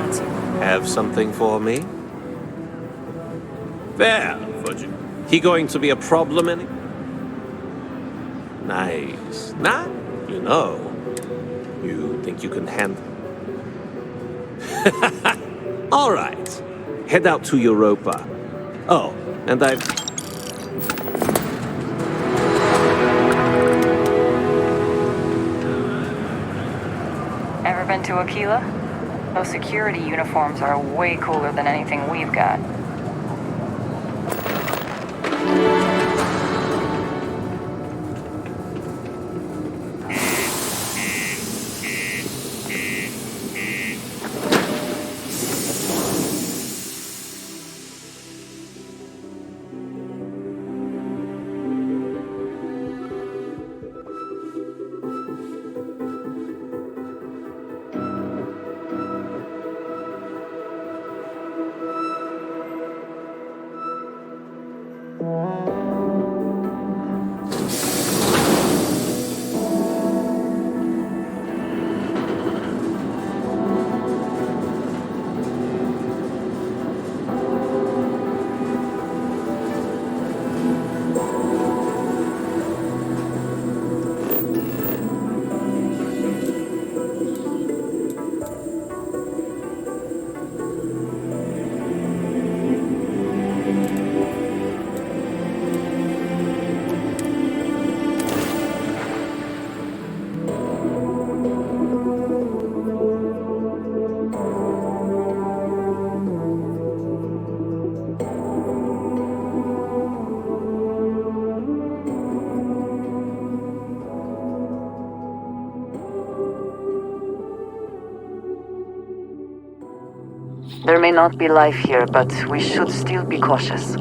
wants you. Have something for me? There, Fudgy. He going to be a problem any? Nice. Nah, you know. You think you can handle? All right. Head out to Europa. Oh, and I've... Ever been to Aquila? Those security uniforms are way cooler than anything we've got. There may not be life here, but we should still be cautious.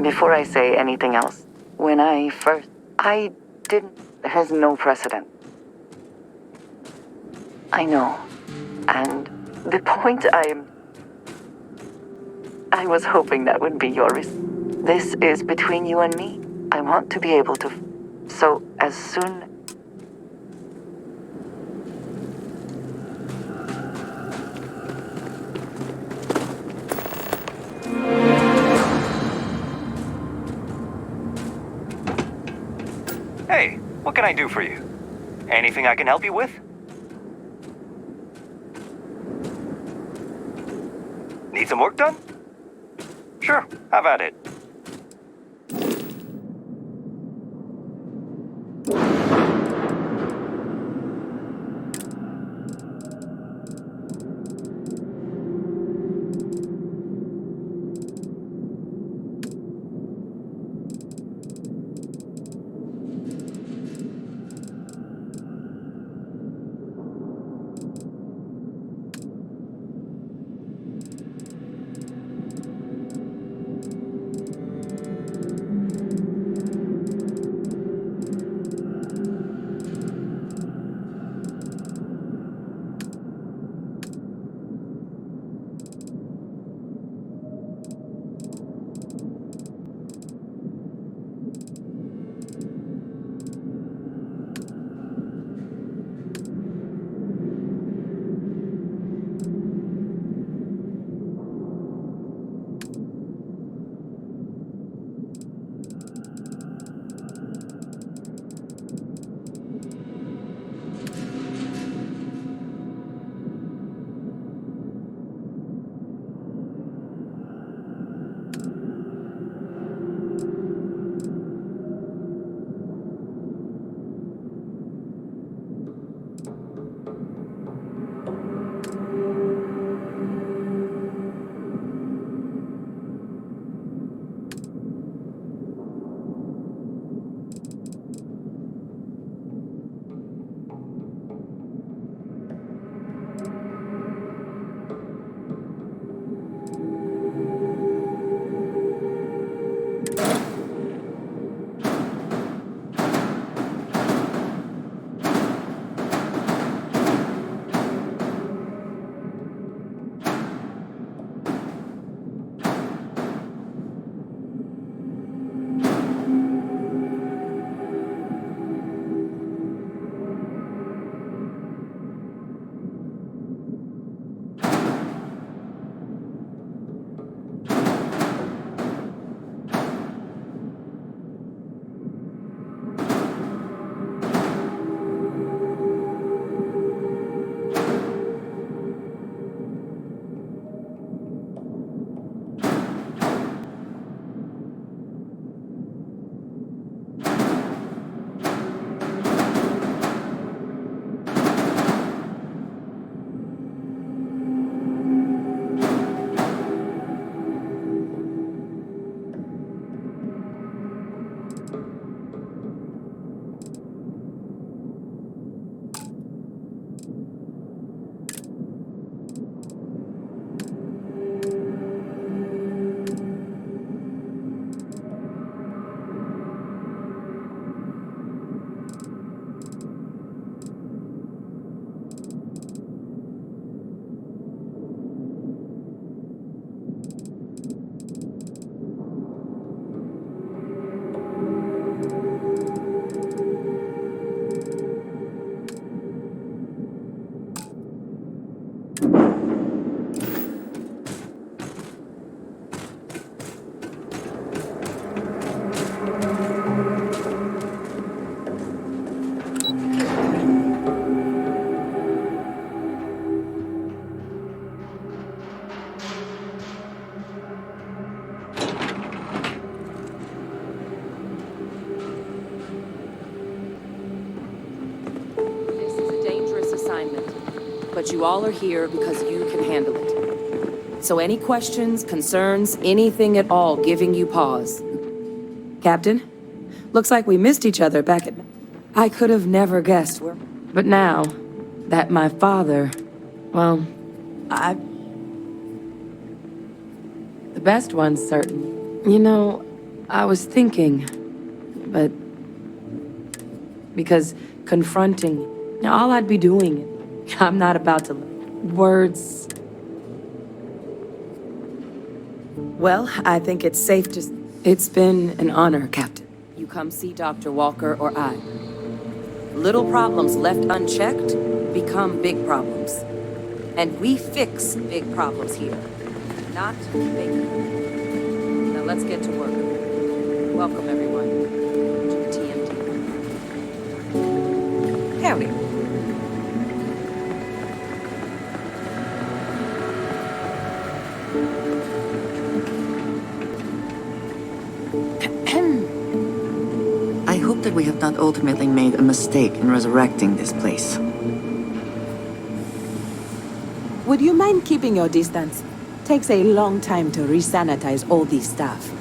Before I say anything else, when I didn't, has no precedent. I know. And the point I was hoping that would be yours. This is between you and me. I want to be able to, so as soon... Hey, What can I do for you? Anything I can help you with? Need some work done? Sure, have at it. But you all are here because you can handle it. So any questions, concerns, anything at all giving you pause. Captain, looks like we missed each other back at... I could have never guessed where... But now, that my father... Well, the best one's certain. You know, I was thinking, but... Because confronting... All I'd be doing... I'm not about to... Words... Well, I think it's safe to... It's been an honor, Captain. You come see Dr. Walker or I. Little problems left unchecked become big problems. And we fix big problems here, not make them. Now let's get to work. Welcome, everyone, to the TMD. Howdy. I hope that we have not ultimately made a mistake in resurrecting this place. Would you mind keeping your distance? Takes a long time to resanitize all this stuff.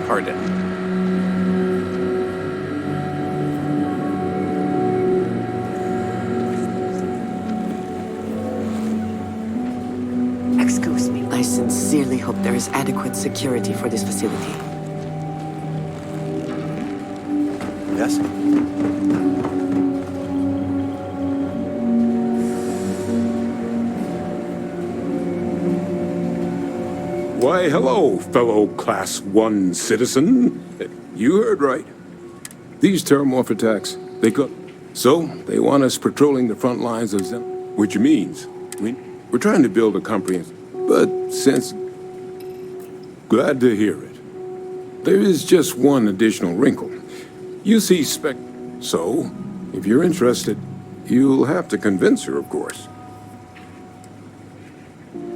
Pardon. Excuse me. I sincerely hope there is adequate security for this facility. Yes? Why, hello, fellow Class 1 citizen. You heard right. These terramorph attacks, they got... So, they want us patrolling the front lines of Zem... Which means, we're trying to build a comprehensive... But since... Glad to hear it. There is just one additional wrinkle. You see Spec... So, if you're interested, you'll have to convince her, of course.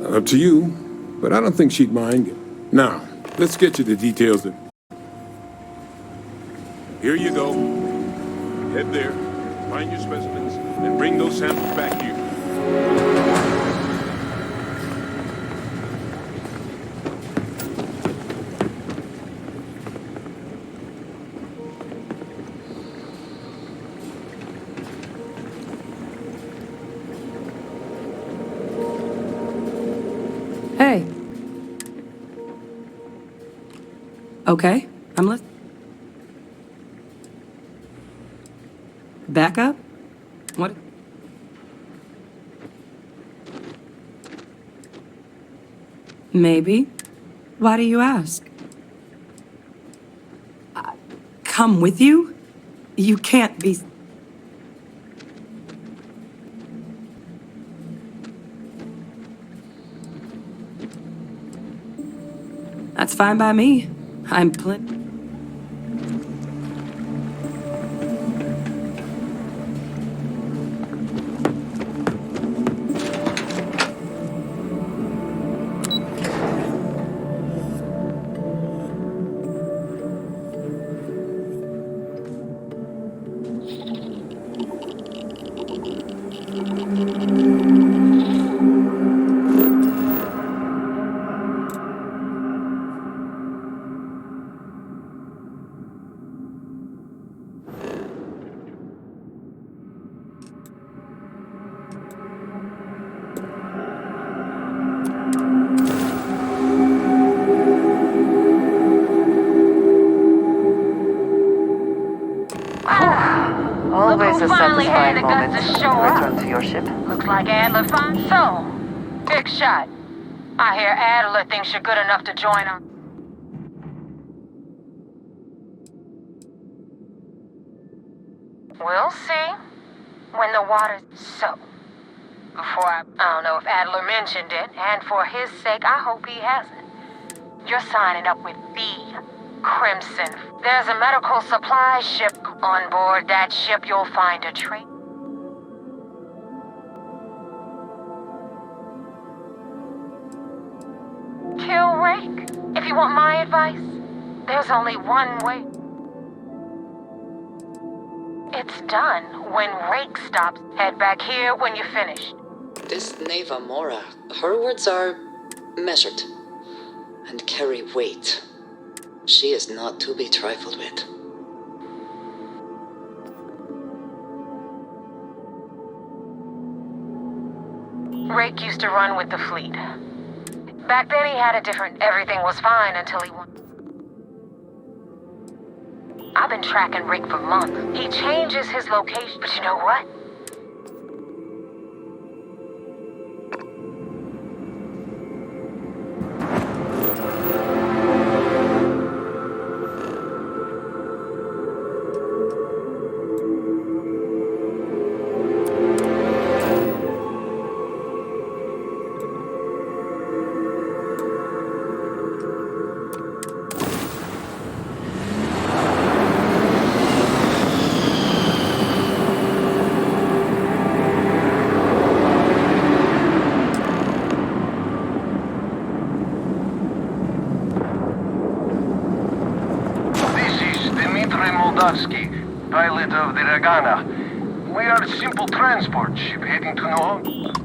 Up to you, but I don't think she'd mind. Now, let's get you the details that... Here you go. Head there, find your specimens, and bring those samples back here. Hey. Okay, I'm listening. Back up? What? Maybe. Why do you ask? Come with you? You can't be... That's fine by me. I'm plenty... Always a finally had satisfying the guts moment to to show up. return to your ship. Looks like Adler found so. Big shot. I hear Adler thinks you're good enough to join us. We'll see. When the water's so. Before I don't know if Adler mentioned it, and for his sake, I hope he hasn't. You're signing up with the Crimson. There's a medical supply ship on board that ship. You'll find a train. Kill Rake. If you want my advice, there's only one way. It's done when Rake stops. Head back here when you're finished. This Neva Mora, her words are measured and carry weight. She is not to be trifled with. Rake used to run with the fleet. Back then he had a different... Everything was fine until he won. I've been tracking Rake for months. He changes his location, but you know what? Regana. We are a simple transport ship heading to New Orleans.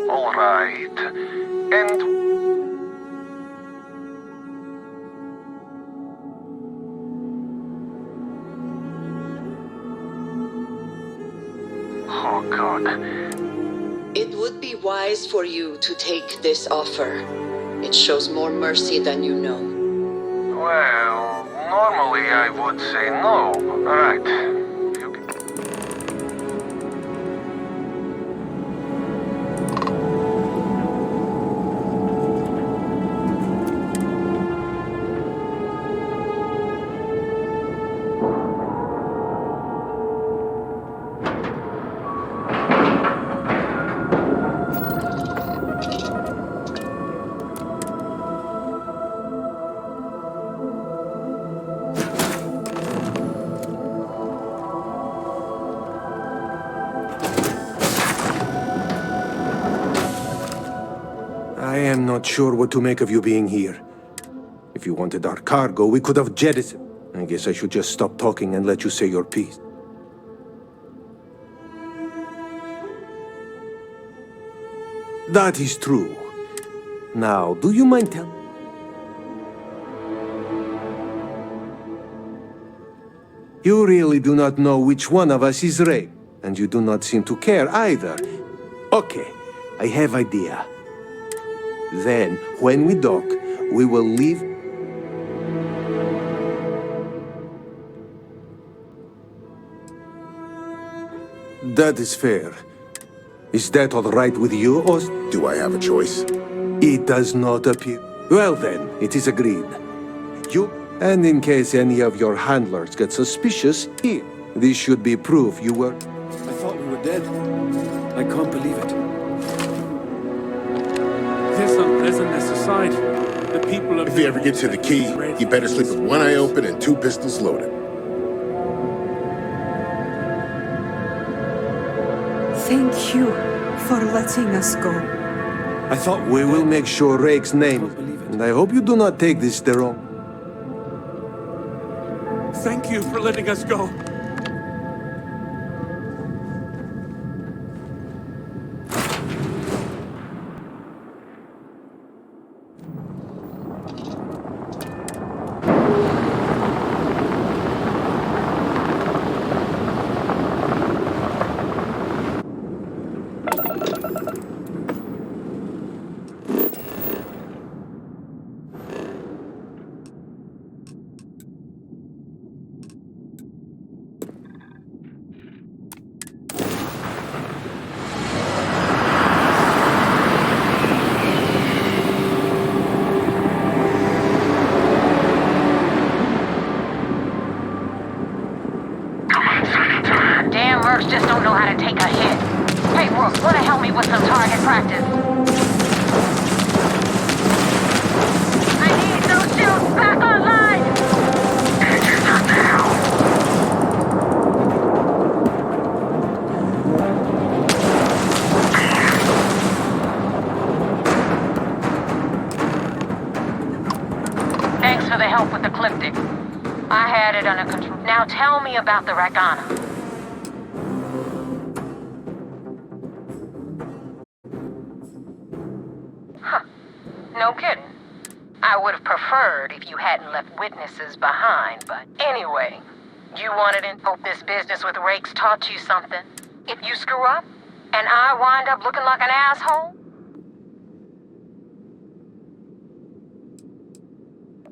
All right. And oh God. It would be wise for you to take this offer. It shows more mercy than you know. Well, normally I would say no. All right. You can... I am not sure what to make of you being here. If you wanted our cargo, we could have jettisoned. I guess I should just stop talking and let you say your piece. That is true. Now, do you mind telling? You really do not know which one of us is Ray, and you do not seem to care either. Okay, I have idea. Then, when we dock, we will leave. That is fair. Is that all right with you, or Do I have a choice? it does not appear? Well then, it is agreed. You, and in case any of your handlers get suspicious, here. This should be proof you were... I thought we were dead. I can't believe it. This unpleasantness aside, the people of... If he ever gets to the key, he better sleep with one eye open and two pistols loaded. Thank you for letting us go. I thought We will make sure Rake's name, and I hope you do not take this the wrong. Thank you for letting us go. Damn mercs just don't know how to take a hit. Hey, Rook, wanna help me with some target practice? I need those shields back online! Engines are down! Thanks for the help with the Cliptic. I had it under control. Now tell me about the Regana. Huh. No kidding. I would have preferred if you hadn't left witnesses behind, but anyway, you wanted to hope this business with Rakes taught you something. If you screw up, and I wind up looking like an asshole,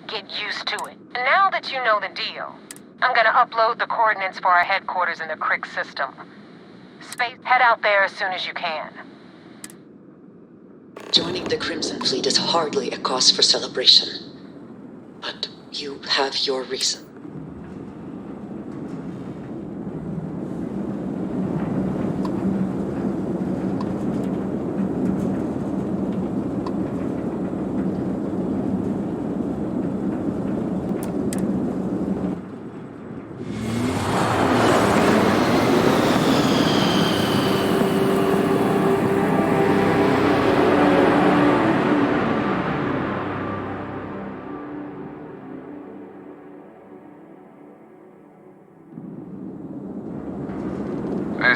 get used to it. And now that you know the deal, I'm gonna upload the coordinates for our headquarters in the Crick system. Space, head out there as soon as you can. Joining the Crimson Fleet is hardly a cause for celebration. But you have your reason.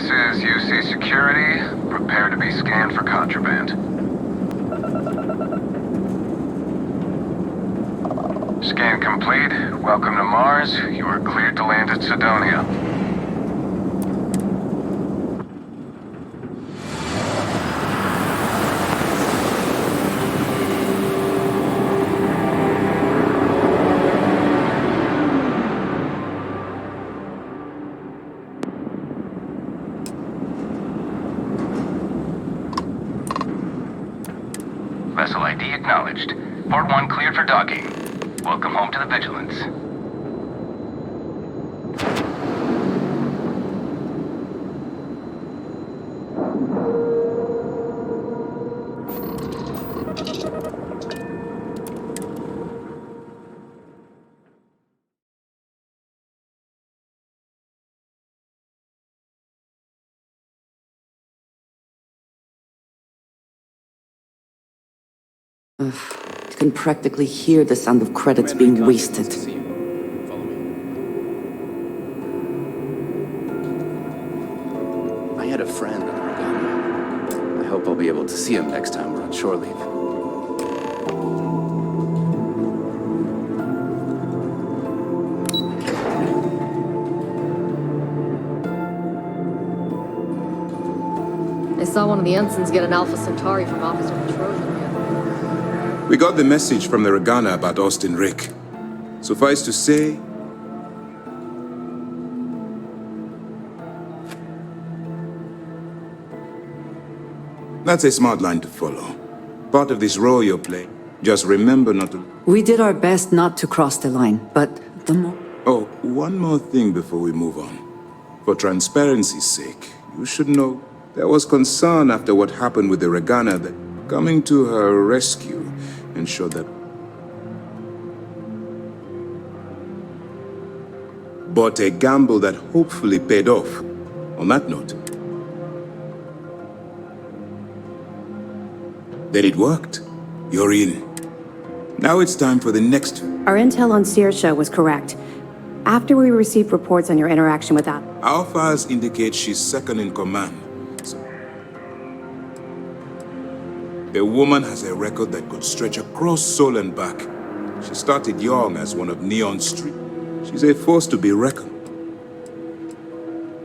This is UC Security. Prepare to be scanned for contraband. Scan complete. Welcome to Mars. You are cleared to land at Sidonia. Vessel ID acknowledged. Port 1 cleared for docking. Welcome home to the Vigilance. You can practically hear the sound of credits being wasted. I had a friend on the Regatta. I hope I'll be able to see him next time we're on shore leave. I saw one of the ensigns get an Alpha Centauri from Officer Petrosian. We got the message from the Regana about Austin Rick. Suffice to say, that's a smart line to follow. Part of this role you're playing. Just remember not to... We did our best not to cross the line, but the more... Oh, one more thing before we move on. For transparency's sake, you should know there was concern after what happened with the Regana that coming to her rescue ensured that... But a gamble that hopefully paid off. On that note, then it worked. You're in. Now it's time for the next... Our intel on Saoirse was correct. After we received reports on your interaction with that... Our files indicate she's second in command. The woman has a record that could stretch across Sol and back. She started young as one of Neon's street. She's a force to be reckoned.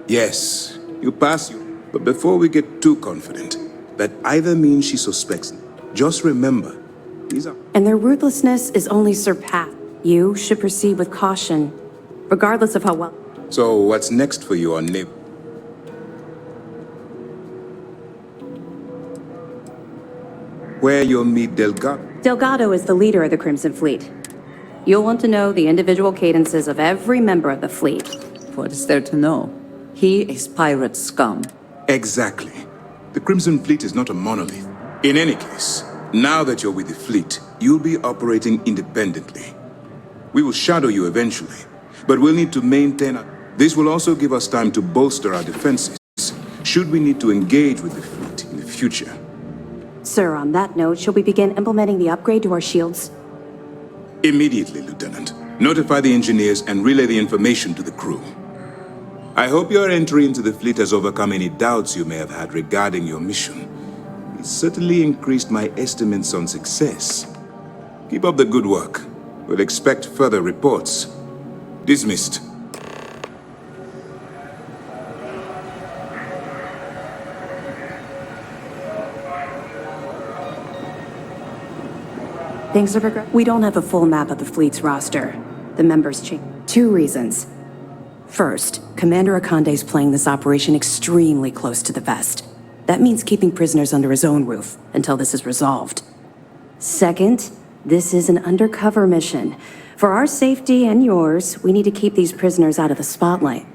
Yes, you pass you. But before we get too confident, that either means she suspects. Just remember, these are... And their ruthlessness is only surpassed. You should proceed with caution, regardless of how well... So what's next for you on Nib? Where you'll meet Delgado. Delgado is the leader of the Crimson Fleet. You'll want to know the individual cadences of every member of the fleet. What is there to know? He is pirate scum. Exactly. The Crimson Fleet is not a monolith. In any case, now that you're with the fleet, you'll be operating independently. We will shadow you eventually, but we'll need to maintain... This will also give us time to bolster our defenses, should we need to engage with the fleet in the future. Sir, on that note, shall we begin implementing the upgrade to our shields? Immediately, Lieutenant. Notify the engineers and relay the information to the crew. I hope your entry into the fleet has overcome any doubts you may have had regarding your mission. It certainly increased my estimates on success. Keep up the good work. We'll expect further reports. Dismissed. Things are progressing. We don't have a full map of the fleet's roster. The members change. 2 reasons. First, Commander Akande's playing this operation extremely close to the vest. That means keeping prisoners under his own roof until this is resolved. Second, this is an undercover mission. For our safety and yours, we need to keep these prisoners out of the spotlight.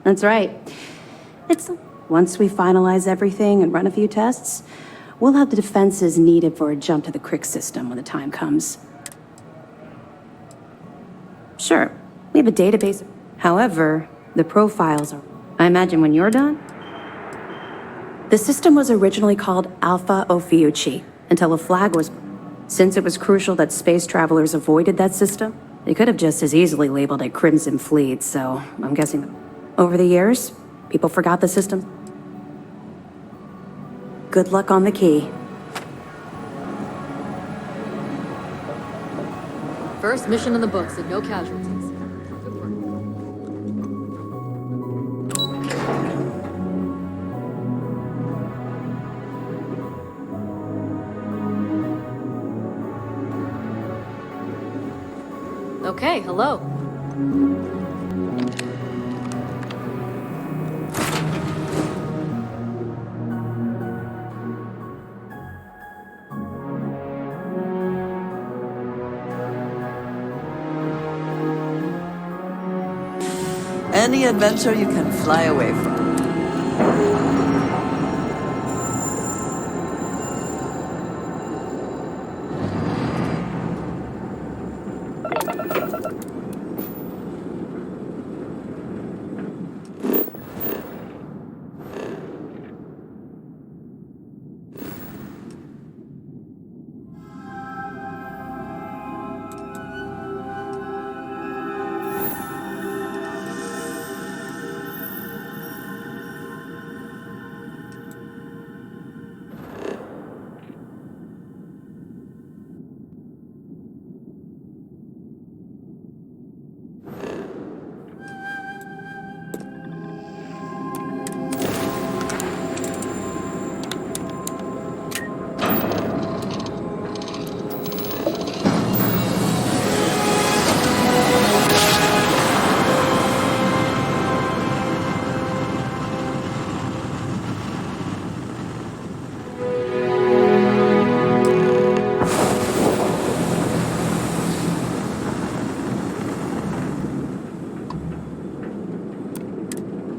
That's right. Once we finalize everything and run a few tests, we'll have the defenses needed for a jump to the Crick system when the time comes. Sure, we have a database. However, the profiles are... I imagine when you're done? The system was originally called Alpha Ophiuchi, until a flag was... Since it was crucial that space travelers avoided that system, they could have just as easily labeled it Crimson Fleet, so I'm guessing over the years, people forgot the system. Good luck on the key. First mission in the books and no casualties. Good work. Okay, hello. Any adventure you can fly away from.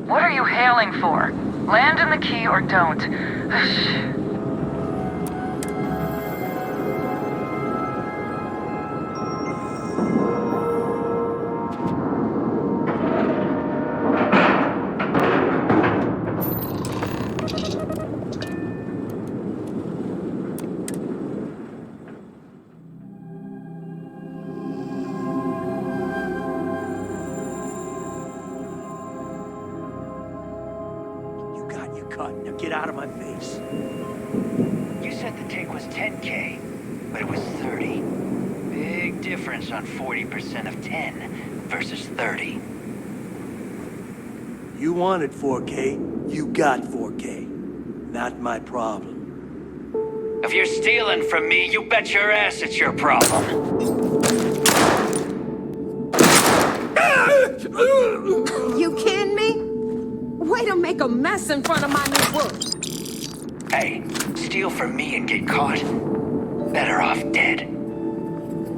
What are you hailing for? Land in the key or don't. Now get out of my face. You said the take was 10K, but it was 30. Big difference on 40% of 10 versus 30. You wanted 4K, you got 4K. Not my problem. If you're stealing from me, you bet your ass it's your problem. You kidding me? Way to make a mess in front of my new book. Hey, steal from me and get caught. Better off dead.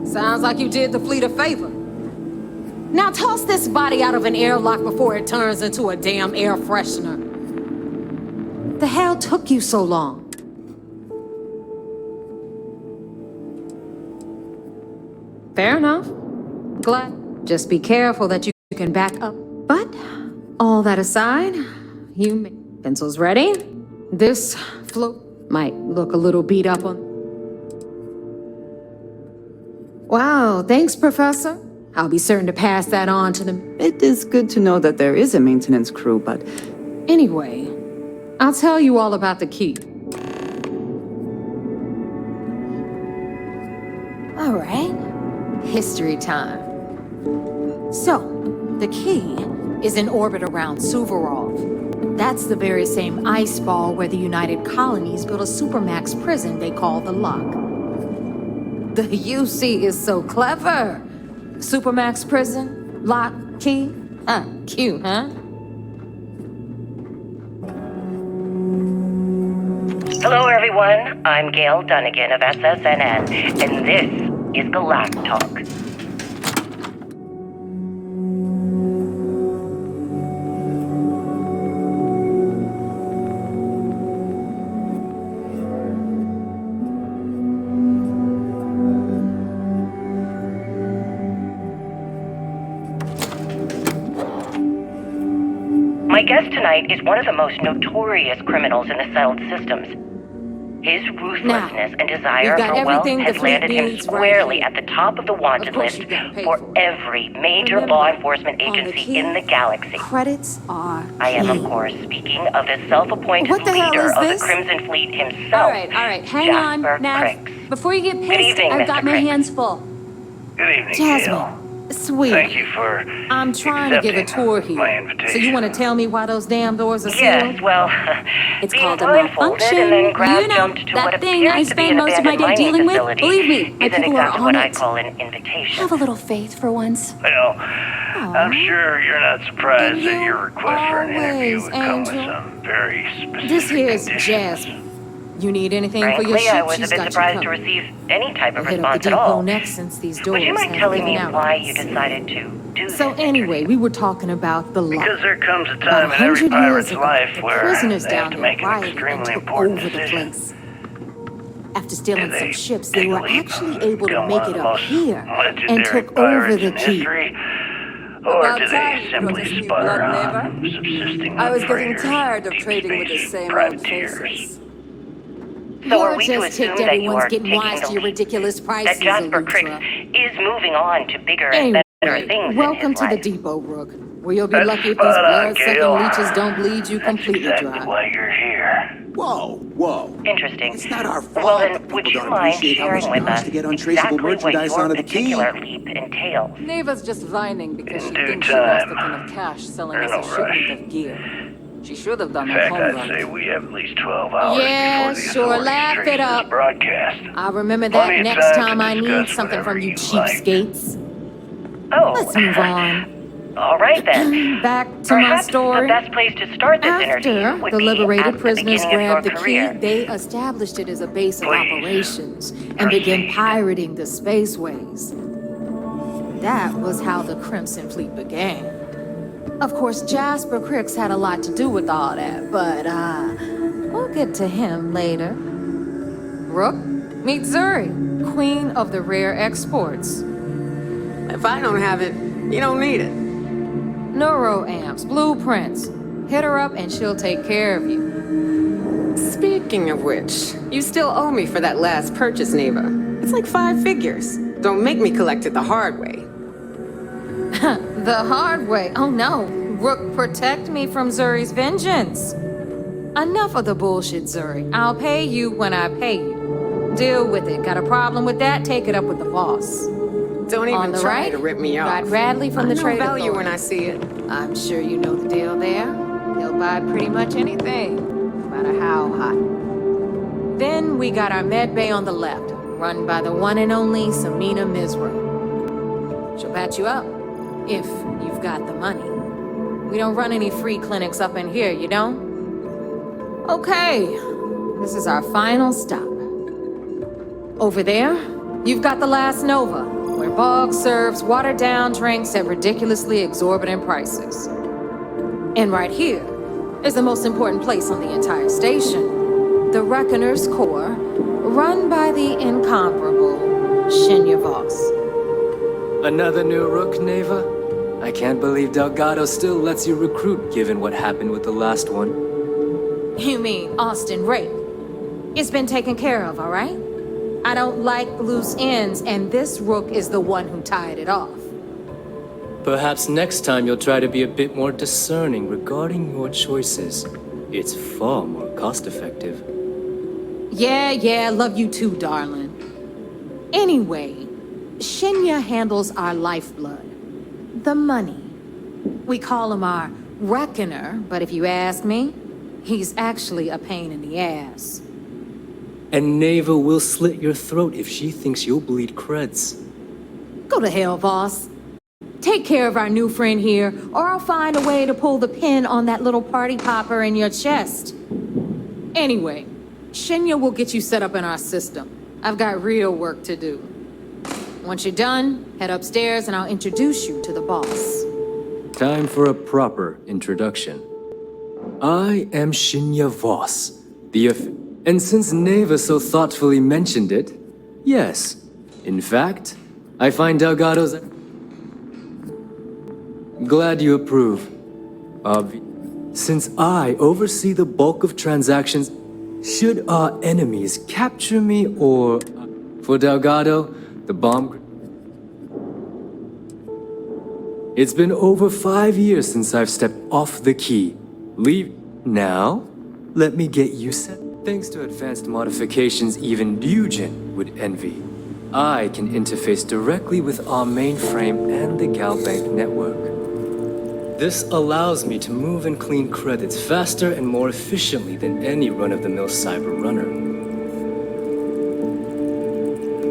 Sounds like you did the fleet a favor. Now toss this body out of an airlock before it turns into a damn air freshener. The hell took you so long? Fair enough. Glad. Just be careful that you can back up. But all that aside, you make pencils ready. This float might look a little beat up on. Wow, thanks, Professor. I'll be certain to pass that on to them. It is good to know that there is a maintenance crew, but... Anyway, I'll tell you all about the key. All right, history time. So, the key is in orbit around Suvorov. That's the very same ice ball where the United Colonies built a supermax prison they call the Lock. The UC is so clever. Supermax prison, lock, key. Cute, huh? Hello, everyone. I'm Gail Dunnigan of SSNN, and this is Galactic Talk. My guest tonight is one of the most notorious criminals in the settled systems. His ruthlessness and desire got for wealth everything the has fleet landed him needs right squarely here. at the top of the wanted Of course list you gotta pay for for it. every major Remember, law enforcement on the agency key, in the galaxy. Credits are I am, of king. course, speaking of the self-appointed What the hell leader is of the this? Crimson Fleet himself, All right, hang Jasper on, Nav. Cricks. Before you get Good pissed, evening, I've Mr. got my Cricks. hands full. Good evening, Jasmine, Gail. sweet. Thank you for I'm trying to give a accepting tour my here. invitation. So you want to tell me why those damn doors are sealed? Yes, well, It's being called a blindfolded malfunction. and then crowd You know, jumped to that what thing I appears to be spend an most of my abandoned day mining dealing with. facility Believe me, my isn't people are exactly on what I it. call an invitation. Have a little faith for once. Well, I'm sure you're not surprised that your request for an interview would come with Angel. some very specific This here's conditions. Jasmine. You need anything for your Frankly, ship, I was a she's bit got you surprised to covered. receive any type of We'll hit up the response at all. depot next since these doors Would you mind haven't telling given me out why on you us. decided to do So this? anyway, we were talking about the law. Because there comes a About time in every 100 pirate's years ago, life the where prisoners they have down to there make an rioted and extremely took important over the decision. place. After stealing Did some they ships, take they a were leap actually and able to become make one of it the up most here and legendary took over pirates the in key. history? Or About do time they you brought us simply new sputter blood, on, neighbor. subsisting I on was getting freighters, tired of deep trading with the space same old privateers? faces. So are You're we to just assume ticked that you everyone's are getting taking wise the to your leap ridiculous that prices, Jasper Cricks Elutra. is moving on to bigger and better things Anyway, in welcome his to the life? depot, Rook, where you'll be That's lucky if these spot on, blood-sucking Gail. leeches don't bleed you That's completely exactly dry. why you're here. Whoa. Interesting. It's not our fault. Well, that then, people would you don't mind appreciate how much sharing with costs us to get untraceable exactly what merchandise your onto the key. particular leap entails? Neva's just whining because she In due thinks she lost a time. ton of cash selling There's us a no rush. shipment of gear. She should have done In her fact, I'd homework. say we have at least 12 hours Yeah, before the sure, authorities laugh trace it this up. broadcast. I'll remember Plenty that of next time time to I need discuss something from whatever you you'd like. cheapskates. Oh. Let's move on. All right, then. Back to my Perhaps story. the best place to start this interview After would the be liberated at prisoners the beginning grabbed of the your key, career. they established it as a base of Please, operations and began pirating the spaceways. That was how the Crimson Fleet began. Of course, Jasper Cricks had a lot to do with all that, but we'll get to him later. Rook, meet Zuri, queen of the rare exports. If I don't have it, you don't need it. Neuroamps, blueprints. Hit her up and she'll take care of you. Speaking of which, you still owe me for that last purchase, Neva. It's like 5 figures. Don't make me collect it the hard way. The hard way. Oh no. Rook, protect me from Zuri's vengeance. Enough of the bullshit, Zuri. I'll pay you when I pay you. Deal with it. Got a problem with that? Take it up with the boss. Don't On even the try right, to rip me off. got Bradley from I the know Trade value Authority. when I see it. I'm sure you know the deal there. He'll buy pretty much anything, no matter how hot. Then we got our med bay on the left, run by the one and only Samina Mizra. She'll patch you up, if you've got the money. We don't run any free clinics up in here, you don't? Okay, this is our final stop. Over there, you've got the Last Nova, where Bog serves watered-down drinks at ridiculously exorbitant prices. And right here is the most important place on the entire station, the Reckoner's Core, run by the incomparable Shinya Voss. Another new Rook, Neva? I can't believe Delgado still lets you recruit, given what happened with the last one. You mean Austin Rape? It's been taken care of, all right? I don't like loose ends, and this Rook is the one who tied it off. Perhaps next time you'll try to be a bit more discerning regarding your choices. It's far more cost-effective. Yeah, love you too, darling. Anyway, Shinya handles our lifeblood. The money. We call him our Reckoner, but if you ask me, he's actually a pain in the ass. And Neva will slit your throat if she thinks you'll bleed creds. Go to hell, boss. Take care of our new friend here, or I'll find a way to pull the pin on that little party popper in your chest. Anyway, Shinya will get you set up in our system. I've got real work to do. Once you're done, head upstairs and I'll introduce you to the boss. Time for a proper introduction. I am Shinya Voss, and since Neva so thoughtfully mentioned it, yes. In fact, I find Delgado's... Glad you approve. Since I oversee the bulk of transactions... Should our enemies capture me or... For Delgado, the bomb... It's been over 5 years since I've stepped off the key. Leave... Now, let me get you set. Thanks to advanced modifications even Eugen would envy, I can interface directly with our mainframe and the Galbank network. This allows me to move and clean credits faster and more efficiently than any run-of-the-mill cyber runner.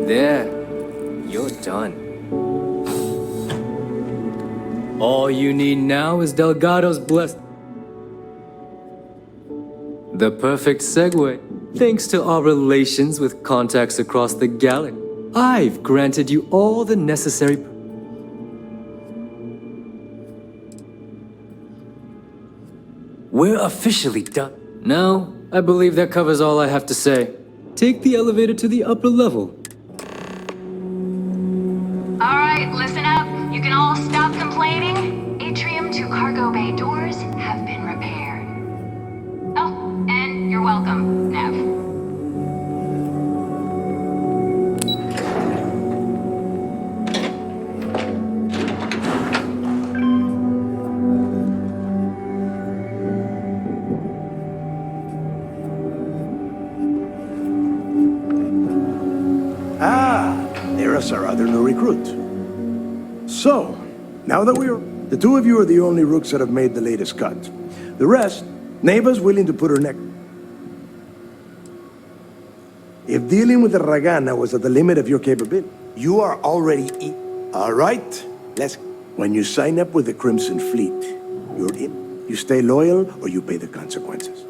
There, you're done. All you need now is Delgado's blessing. The perfect segue. Thanks to our relations with contacts across the galaxy, I've granted you all the necessary... We're officially done. Now, I believe that covers all I have to say. Take the elevator to the upper level. Alright, listen up. You can all stop complaining. Atrium to cargo bay doors have been repaired. Oh, and you're welcome, Nev. There's our other new recruit. So, now that the two of you are the only rooks that have made the latest cut. The rest, Neva's willing to put her neck. If dealing with the Ragana was at the limit of your capability, you are already All right, when you sign up with the Crimson Fleet, you're in. You stay loyal or you pay the consequences.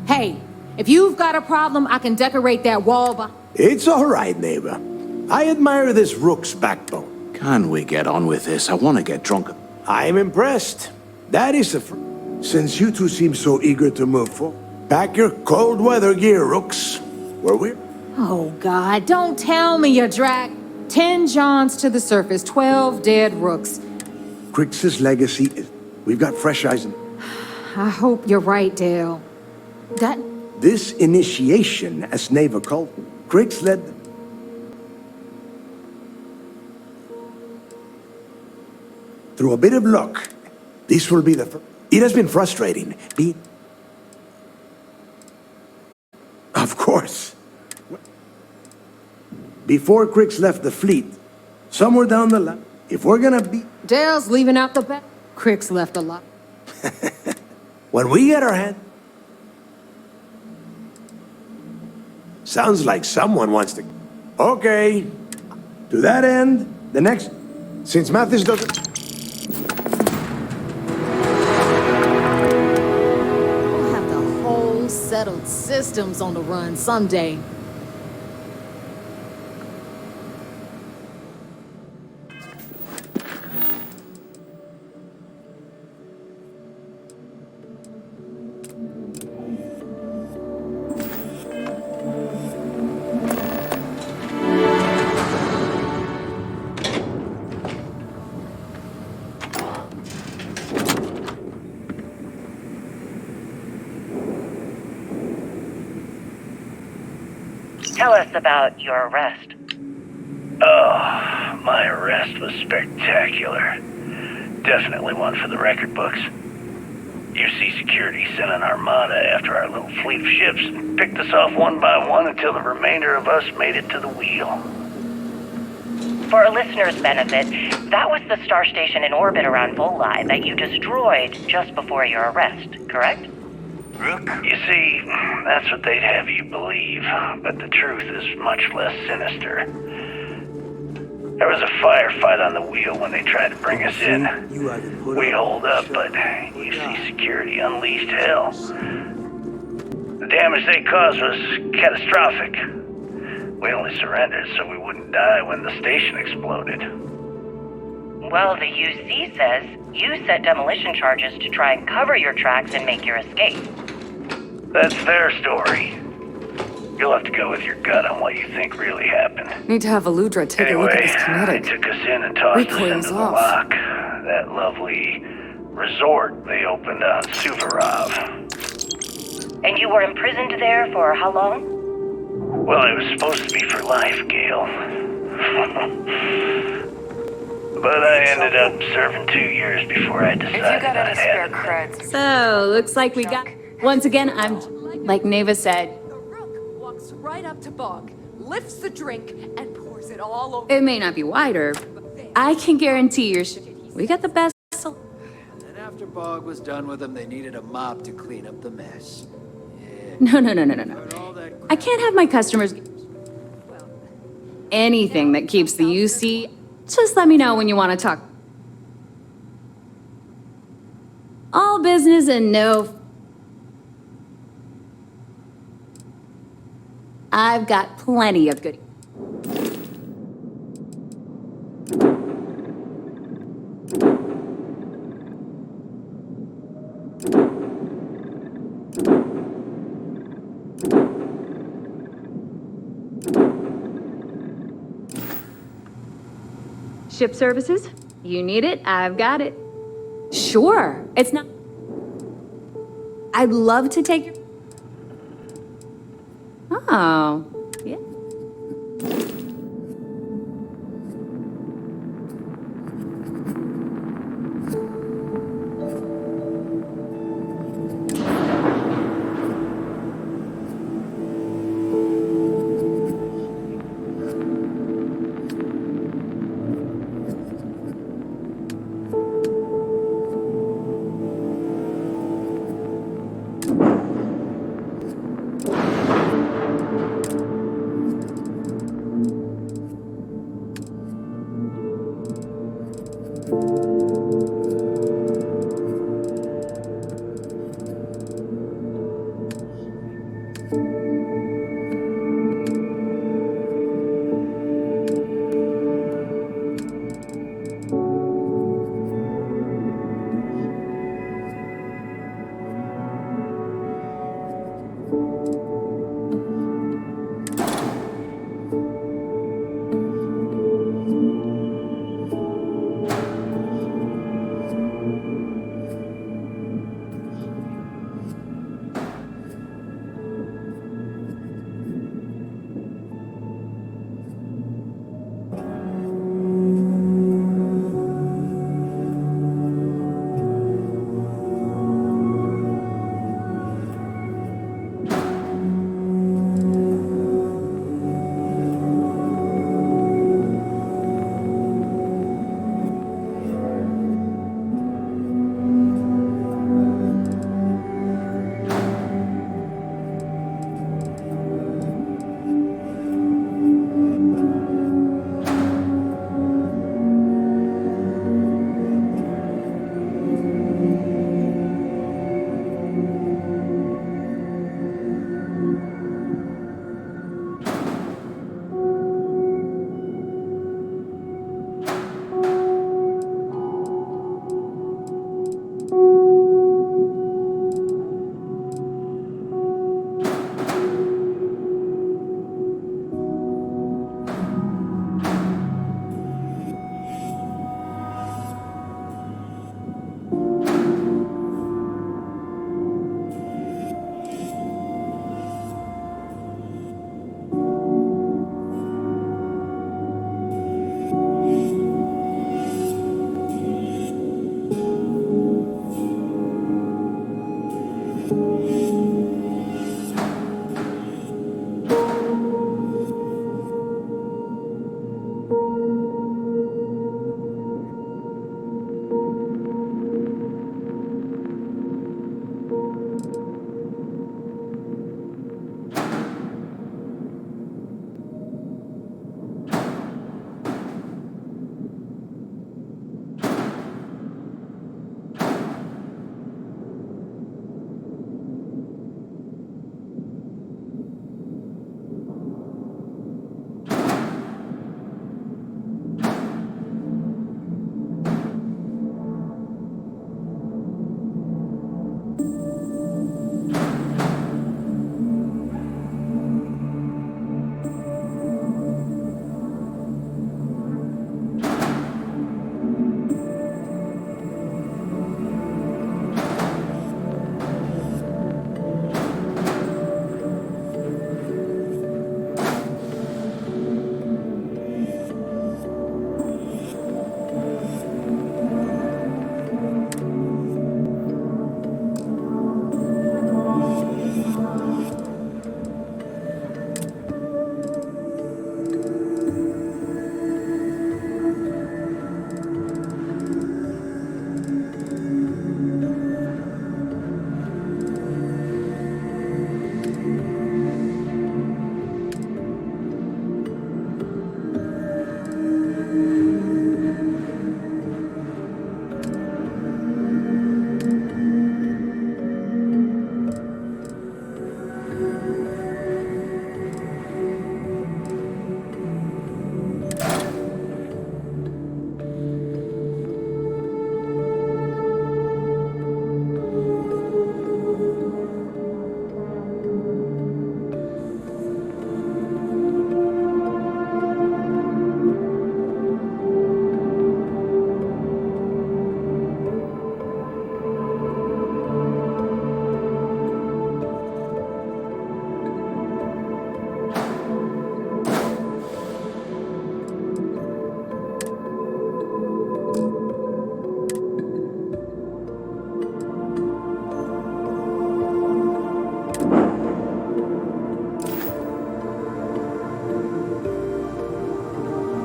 Hey, if you've got a problem, I can decorate that wall It's all right, Neva. I admire this rook's backbone. Can we get on with this? I want to get drunk. I'm impressed. That is since you two seem so eager to move forward, pack your cold weather gear, rooks. Oh, God, don't tell me you dragged 10 Johns to the surface, 12 dead rooks. Crix's legacy is... We've got fresh eyes. I hope you're right, Dale. This initiation, as Neva called, Crix led... Through a bit of luck, this will be the first. It has been frustrating. Of course. Before Crix left the fleet, somewhere down the line, if we're gonna be... Dale's leaving out the back. Crix left a lot. When we get our hand... Sounds like someone wants to... Okay. To that end, the next... Since Mathis doesn't... We'll have the whole settled systems on the run someday. Tell us about your arrest. Oh, my arrest was spectacular. Definitely one for the record books. UC Security sent an armada after our little fleet of ships and picked us off one by one until the remainder of us made it to the wheel. For a listener's benefit, that was the star station in orbit around Voli that you destroyed just before your arrest, correct? Rook? You see, that's what they'd have you believe, but the truth is much less sinister. There was a firefight on the wheel when they tried to bring us in. We holed up, but UC Security unleashed hell. The damage they caused was catastrophic. We only surrendered so we wouldn't die when the station exploded. Well, the UC says you set demolition charges to try and cover your tracks and make your escape. That's their story. You'll have to go with your gut on what you think really happened. Need to have Aludra take a look at this They kinetic. took us in and tossed us Recoil's into the off. lock. That lovely resort they opened on Suvorov. And you were imprisoned there for how long? Well, it was supposed to be for life, Gail. But I ended up serving 2 years before I decided If you got any I spare had creds. So, looks like we got... Once again, I'm... Like Neva said, Walks right up to Bog, lifts the drink, and pours it all over. it may not be wider. I can guarantee we got the best... And then after Bog was done with them, they needed a mop to clean up the mess. No. I can't have my customers... Anything that keeps the UC... Just let me know when you want to talk. All business and no... I've got plenty of good... Ship services? You need it, I've got it. Sure, it's not... I'd love to take your... Oh, yeah.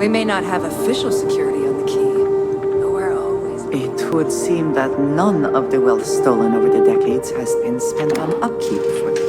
We may not have official security on the key, but we're always... It would seem that none of the wealth stolen over the decades has been spent on upkeep for the...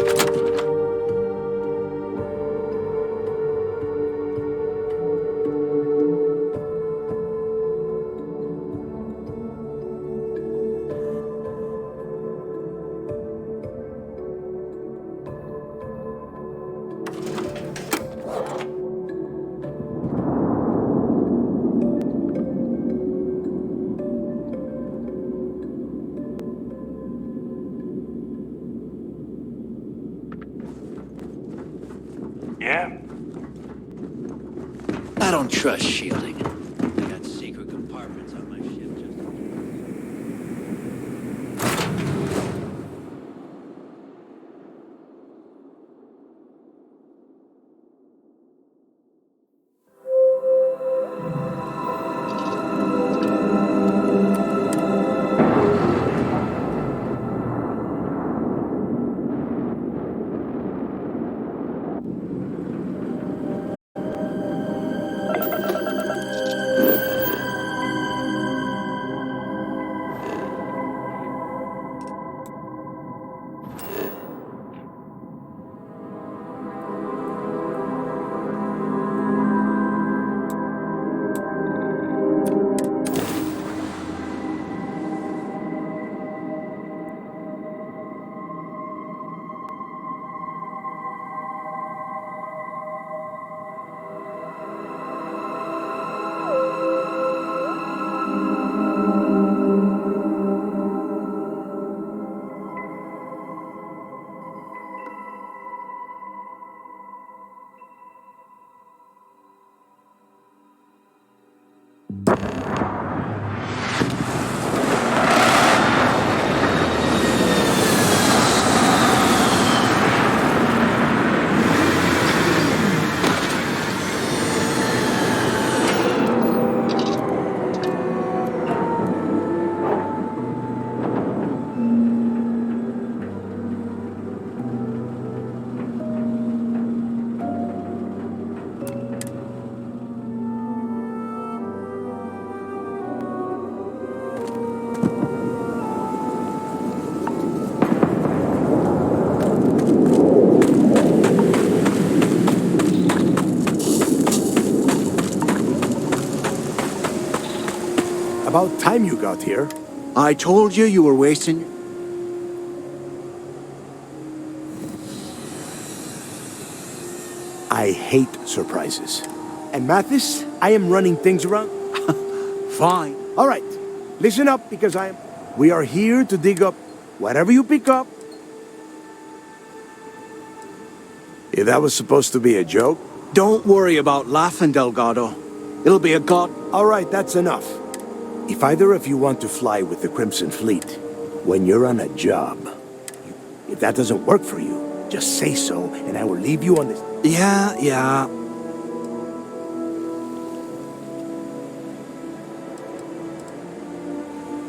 Yeah? I don't trust shielding. I got secret compartments on my ship just... About time you got here. I told you you were wasting... I hate surprises. And Mathis, I am running things around. Fine. All right, listen up because we are here to dig up whatever you pick up. If that was supposed to be a joke. Don't worry about laughing, Delgado. It'll be a god... All right, that's enough. If either of you want to fly with the Crimson Fleet, when you're on a job, if that doesn't work for you, just say so, and I will leave you on this... Yeah.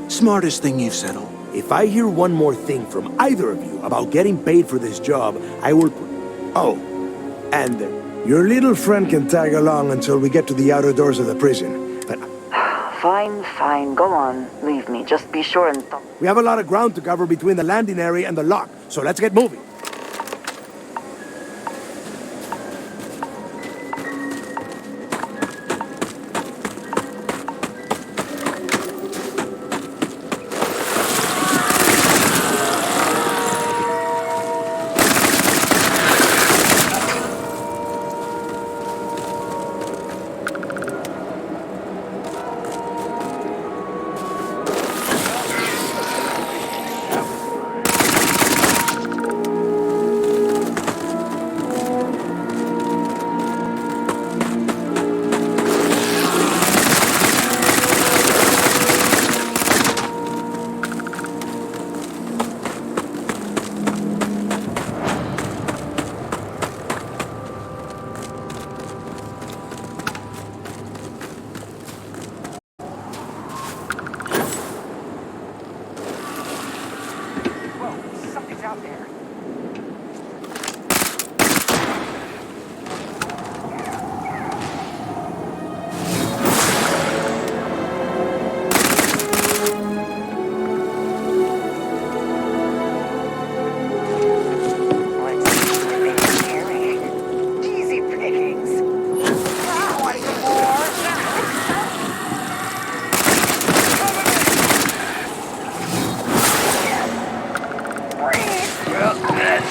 Smartest thing you've said. If I hear one more thing from either of you about getting paid for this job, I will put... Oh, and your little friend can tag along until we get to the outer doors of the prison, but... Fine, go on. Leave me. Just be sure and... We have a lot of ground to cover between the landing area and the lock, so let's get moving.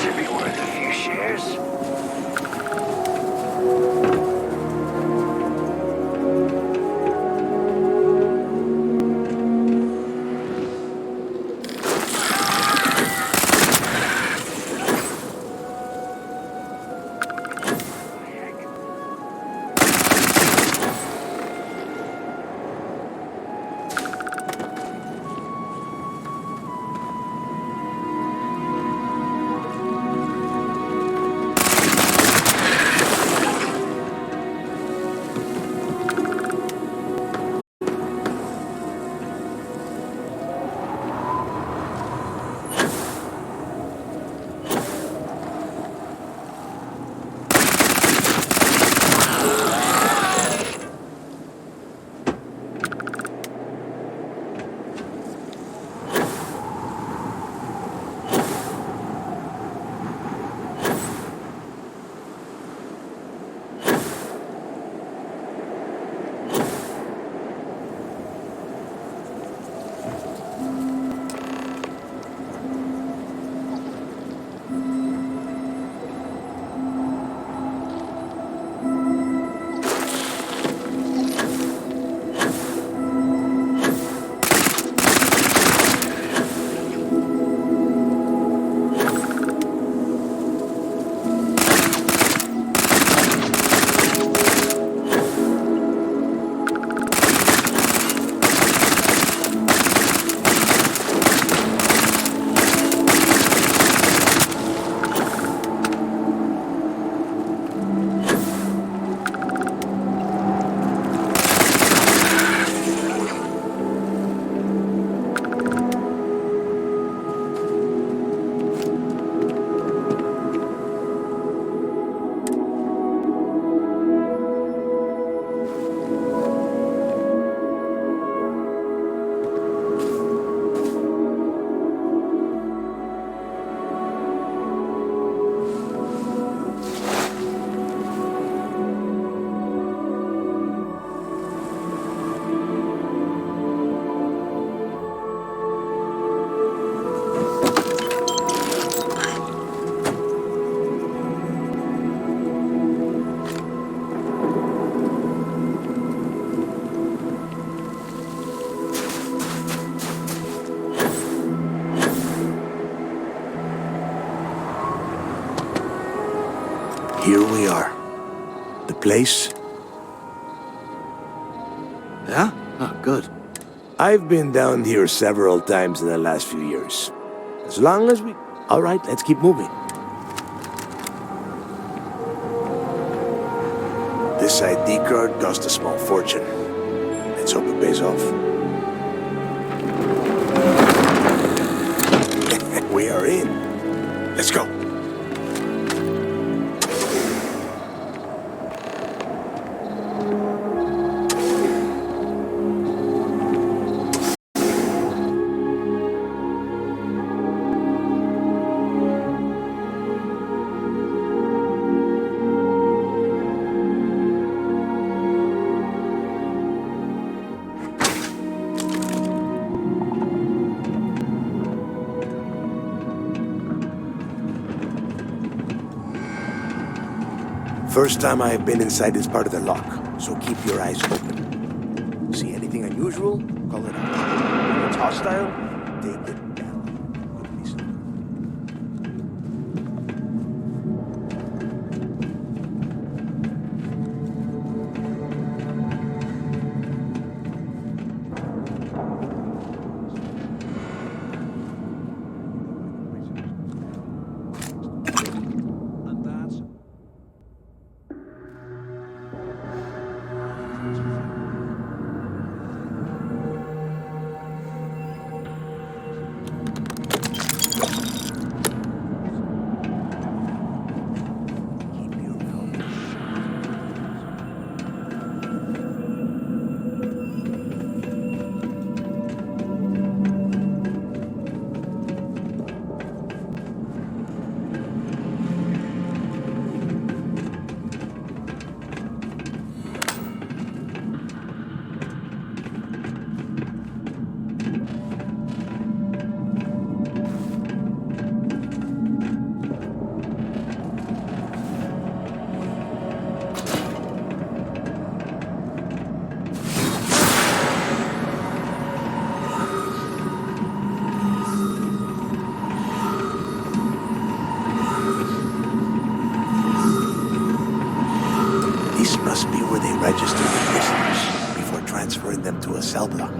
Should be worth a few shares. Here we are. The place? Yeah? Oh, good. I've been down here several times in the last few years. As long as we... All right, let's keep moving. This ID card cost a small fortune. Let's hope it pays off. We are in. Let's go. First time I have been inside this part of the lock, so keep your eyes open. See anything unusual? Call it out. If it's hostile, take it down. Could be something. the cell block.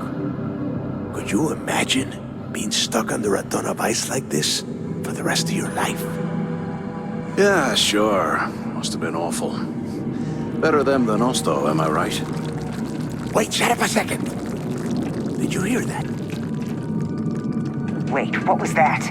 Could you imagine being stuck under a ton of ice like this for the rest of your life? Yeah, sure. Must have been awful. Better them than us, though, am I right? Wait, shut up a second. Did you hear that? Wait, what was that?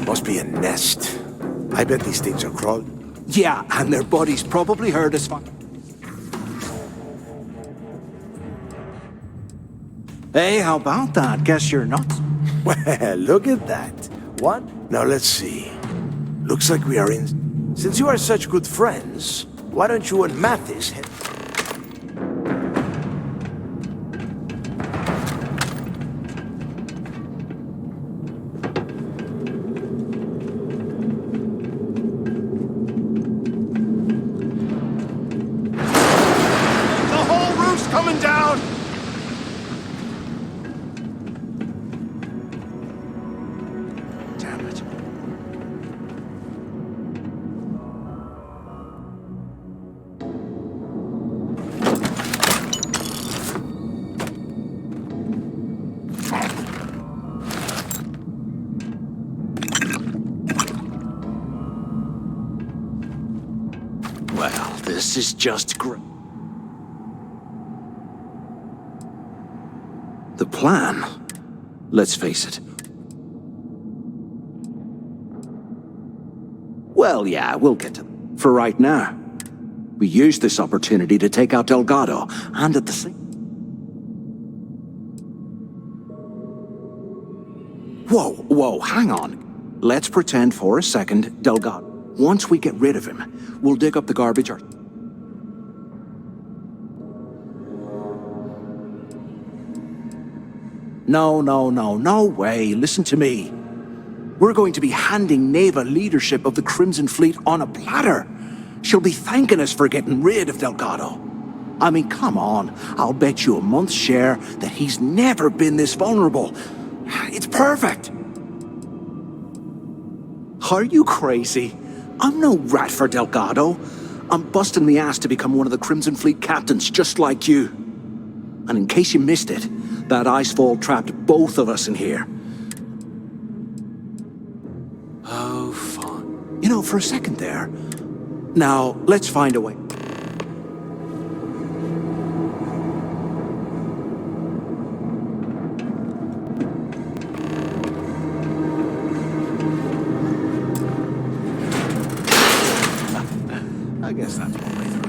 Must be a nest. I bet these things are crawling. Yeah, and their buddies probably heard us. Hey, how about that? Guess you're nuts. Well, look at that. What? Now let's see. Looks like we are in... Since you are such good friends, why don't you and Mathis head... The whole roof's coming down! Damn it. Well, this is just great. The plan? Let's face it. Well, yeah, we'll get to them. For right now, we use this opportunity to take out Delgado, and at the same... Whoa, hang on. Let's pretend for a second Delgado. Once we get rid of him, we'll dig up the garbage or... No way. Listen to me. We're going to be handing Neva leadership of the Crimson Fleet on a platter. She'll be thanking us for getting rid of Delgado. I mean, come on. I'll bet you a month's share that he's never been this vulnerable. It's perfect. Are you crazy? I'm no rat for Delgado. I'm busting the ass to become one of the Crimson Fleet captains, just like you. And in case you missed it, that icefall trapped both of us in here. Oh, fun. You know, for a second there. Now, let's find a way. I guess that's one way through.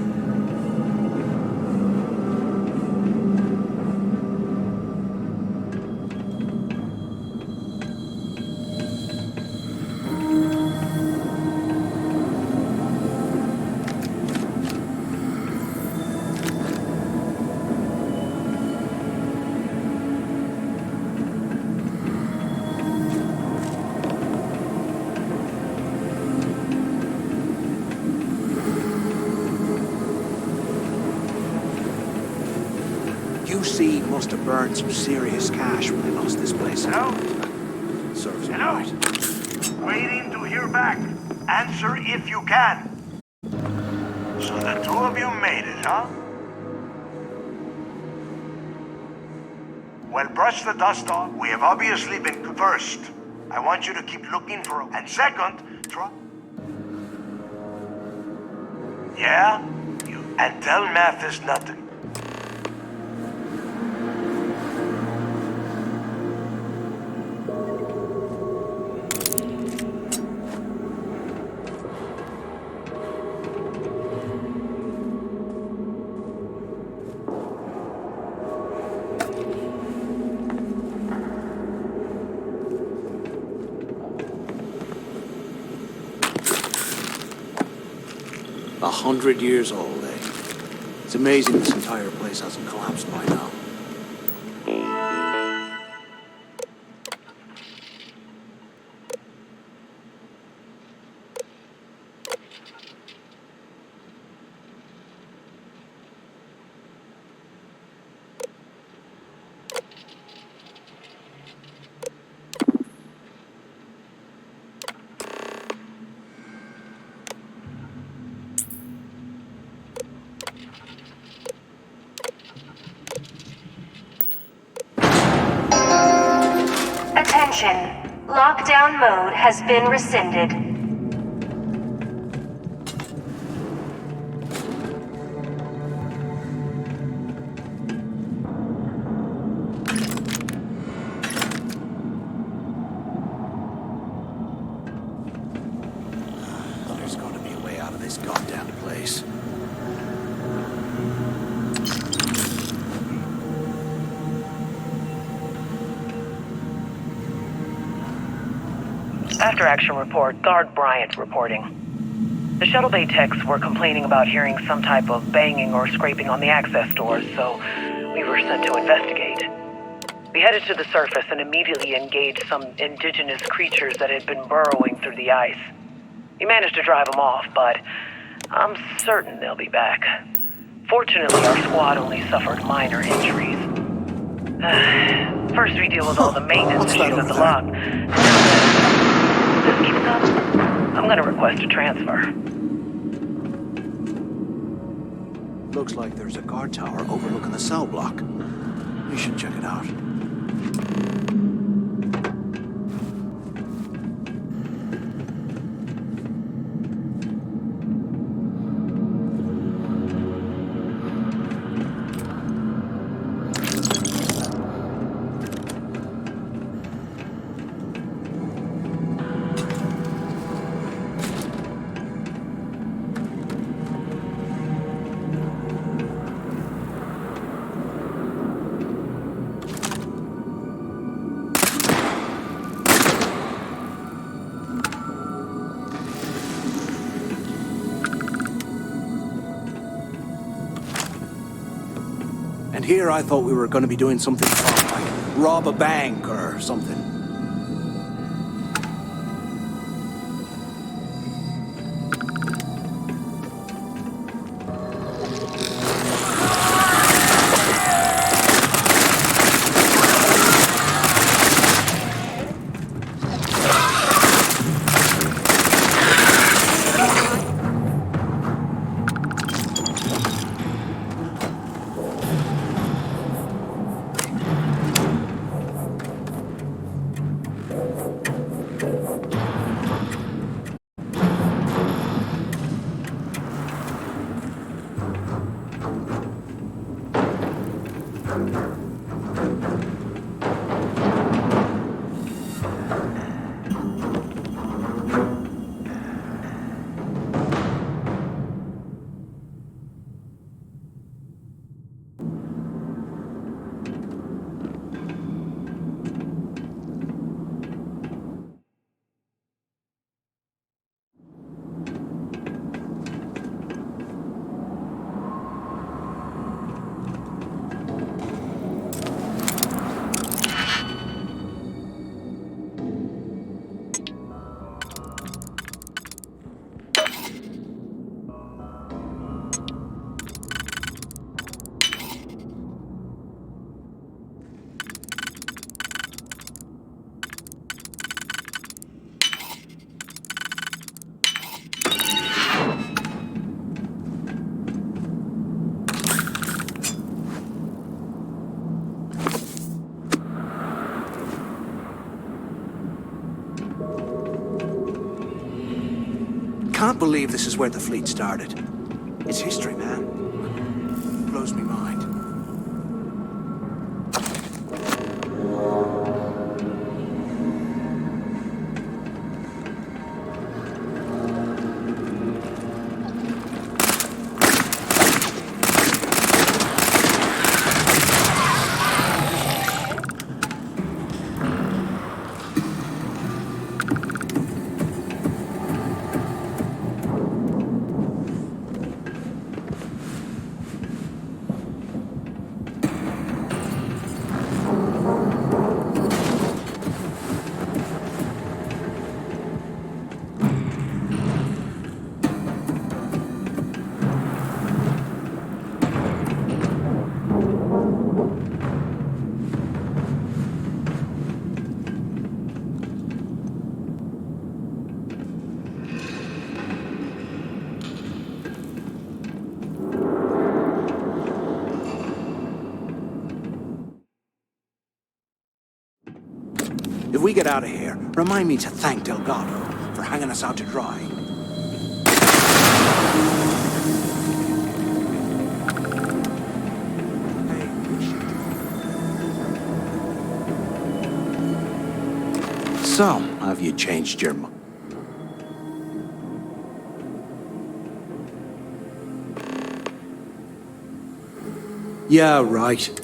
UC must have burned some serious cash when they lost this place. Hello? Serves them Hello? right. Waiting to hear back. Answer if you can. So the two of you made it, huh? Well, brush the dust off. We have obviously been first. I want you to keep looking for... And second, try... Yeah? And tell Mathis nothing. $100 years old, eh? It's amazing this entire place hasn't collapsed by now. Attention. Lockdown mode has been rescinded. There's got to be a way out of this goddamn place. After action report, Guard Bryant reporting. The shuttle bay techs were complaining about hearing some type of banging or scraping on the access doors, so we were sent to investigate. We headed to the surface and immediately engaged some indigenous creatures that had been burrowing through the ice. We managed to drive them off, but I'm certain they'll be back. Fortunately, our squad only suffered minor injuries. First, we deal with all the maintenance issues at the lock. This keeps up. I'm gonna request a transfer. Looks like there's a guard tower overlooking the cell block. We should check it out. And here I thought we were going to be doing something fun, like rob a bank or something. Can't believe this is where the fleet started. It's history, man. Blows me mind. If we get out of here, remind me to thank Delgado for hanging us out to dry. So, have you changed your mind? Yeah, right.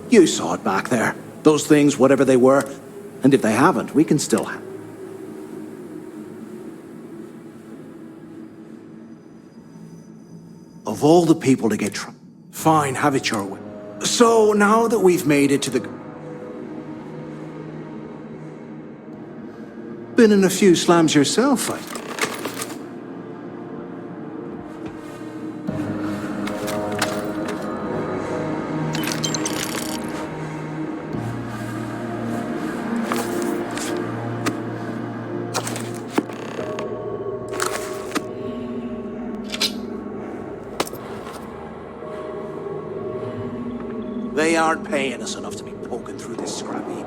You saw it back there. Those things, whatever they were. And if they haven't, we can still have. Of all the people to get fine, have it your way. So, now that we've made it to the... Been in a few slams yourself, I... They aren't paying us enough to be poking through this scrap heap.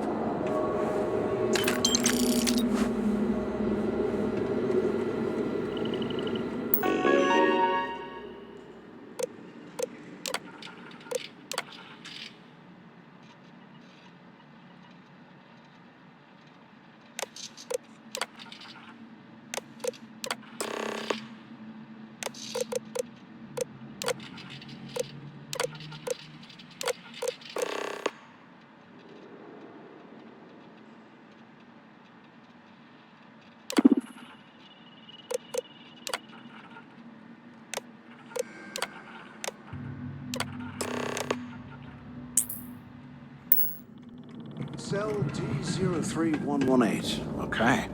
Cell D03118. Okay.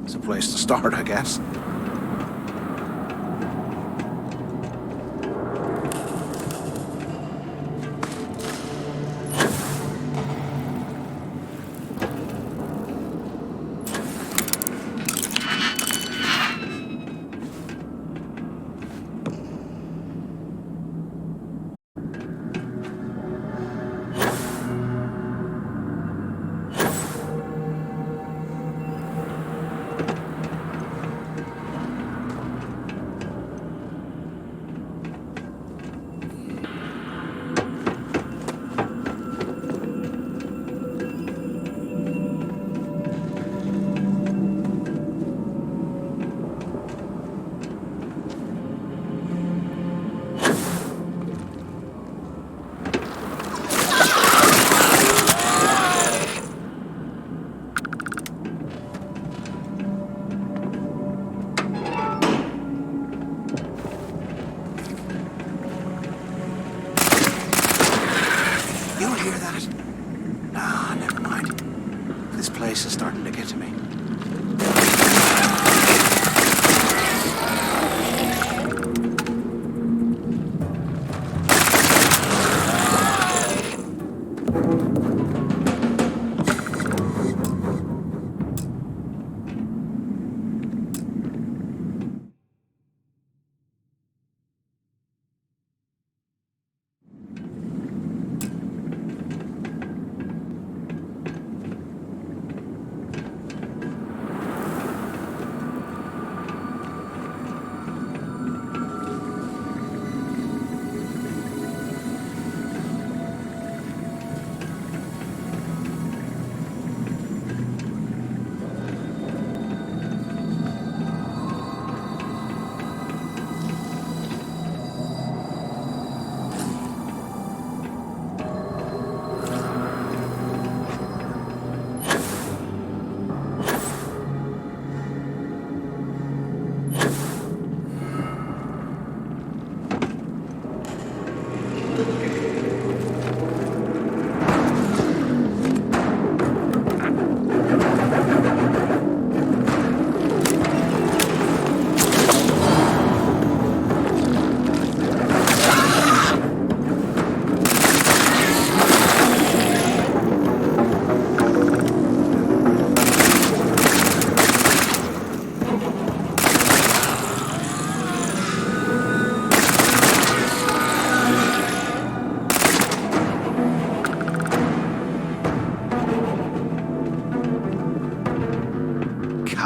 It's a place to start, I guess. You hear that? Ah, never mind. This place is starting to get to me.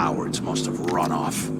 cowards must have run off.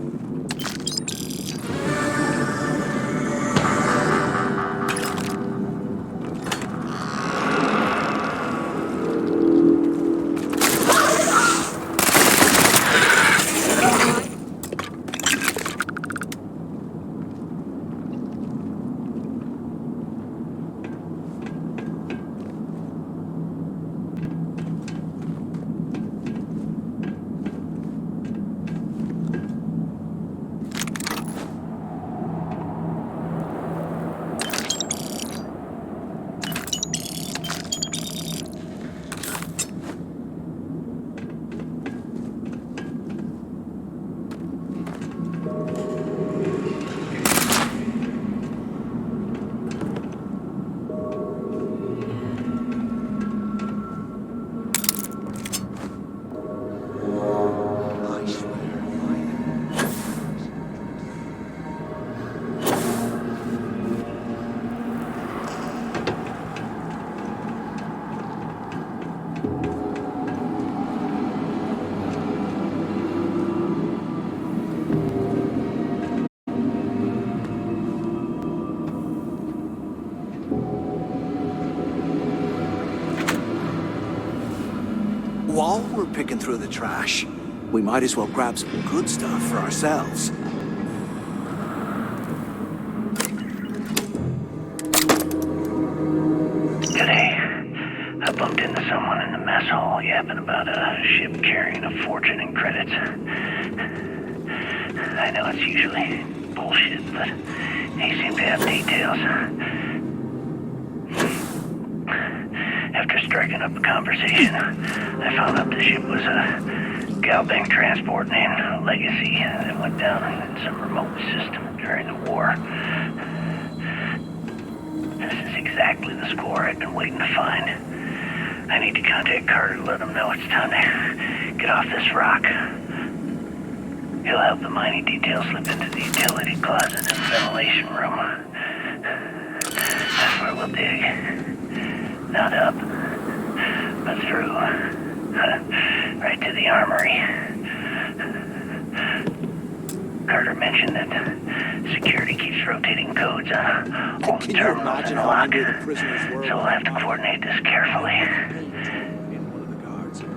While we're picking through the trash, we might as well grab some good stuff for ourselves. Today, I bumped into someone in the mess hall yapping about a ship carrying a fortune in credits. I know it's usually bullshit, but he seemed to have details. After striking up a conversation, I found out the ship was a Galbank transport named Legacy that went down in some remote system during the war. This is exactly the score I've been waiting to find. I need to contact Carter to let him know it's time to get off this rock. He'll have the mining details slip into the utility closet in the ventilation room. That's where we'll dig. Not up, but through. Right to the armory. Carter mentioned that security keeps rotating codes on all the terminals in the lock, so we'll have to coordinate this carefully.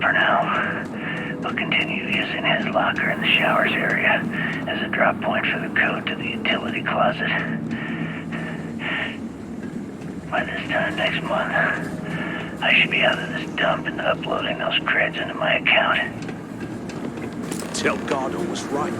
For now, we'll continue using his locker in the showers area as a drop point for the code to the utility closet. By this time next month, I should be out of this dump and uploading those creds into my account. Delgado was right.